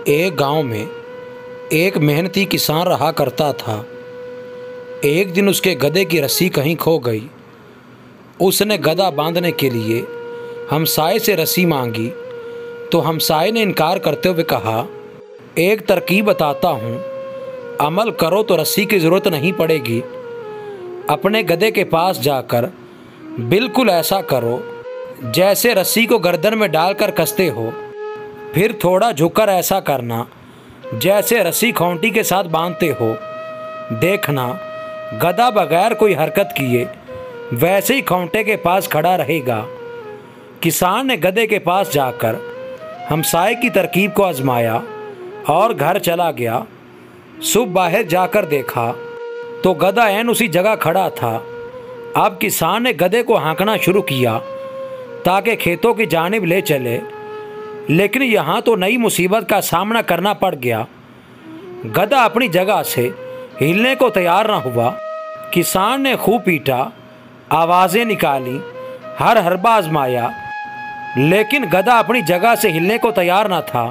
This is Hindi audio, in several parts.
एक गांव में एक मेहनती किसान रहा करता था। एक दिन उसके गधे की रस्सी कहीं खो गई। उसने गधा बांधने के लिए हमसाये से रस्सी मांगी तो हमसाये ने इनकार करते हुए कहा, एक तरकीब बताता हूँ, अमल करो तो रस्सी की ज़रूरत नहीं पड़ेगी। अपने गधे के पास जाकर बिल्कुल ऐसा करो जैसे रस्सी को गर्दन में डालकर कसते हो। फिर थोड़ा झुककर ऐसा करना जैसे रस्सी खूंटी के साथ बांधते हो। देखना गधा बगैर कोई हरकत किए वैसे ही खूंटे के पास खड़ा रहेगा। किसान ने गधे के पास जाकर हमसाये की तरकीब को आजमाया और घर चला गया। सुबह बाहर जाकर देखा तो गधा ऐन उसी जगह खड़ा था। अब किसान ने गधे को हाँकना शुरू किया ताकि खेतों की जानिब ले चले, लेकिन यहाँ तो नई मुसीबत का सामना करना पड़ गया। गधा अपनी जगह से हिलने को तैयार न हुआ। किसान ने खूब पीटा, आवाज़ें निकाली, हर हरबा आजमाया, लेकिन गधा अपनी जगह से हिलने को तैयार न था।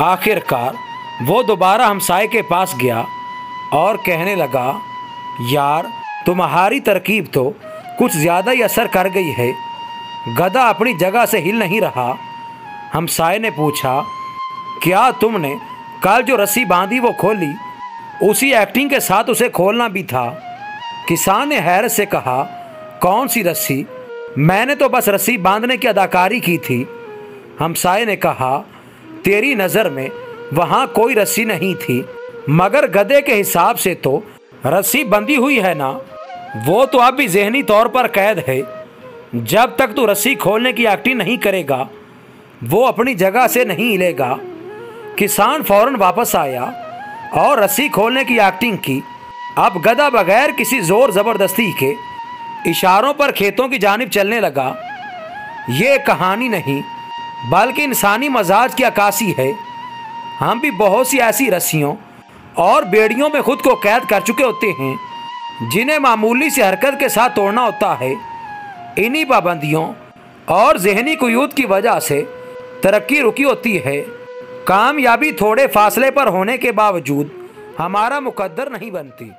आखिरकार वो दोबारा हमसाये के पास गया और कहने लगा, यार तुम्हारी तरकीब तो कुछ ज़्यादा ही असर कर गई है, गधा अपनी जगह से हिल नहीं रहा। हमसाये ने पूछा, क्या तुमने कल जो रस्सी बांधी वो खोली? उसी एक्टिंग के साथ उसे खोलना भी था। किसान ने हैरत से कहा, कौन सी रस्सी? मैंने तो बस रस्सी बांधने की अदाकारी की थी। हमसाये ने कहा, तेरी नज़र में वहाँ कोई रस्सी नहीं थी, मगर गधे के हिसाब से तो रस्सी बंधी हुई है ना। वो तो अब भी ज़हनी तौर पर कैद है। जब तक तू रस्सी खोलने की एक्टिंग नहीं करेगा वो अपनी जगह से नहीं हिलेगा। किसान फौरन वापस आया और रस्सी खोलने की एक्टिंग की। अब गधा बगैर किसी ज़ोर ज़बरदस्ती के इशारों पर खेतों की जानिब चलने लगा। ये कहानी नहीं बल्कि इंसानी मजाज की अक्कासी है। हम भी बहुत सी ऐसी रस्सियों और बेड़ियों में खुद को कैद कर चुके होते हैं जिन्हें मामूली सी हरकत के साथ तोड़ना होता है। इन्हीं पाबंदियों और ज़हनी क़ुयूद की वजह से तरक्की रुकी होती है। कामयाबी थोड़े फासले पर होने के बावजूद हमारा मुकद्दर नहीं बनती।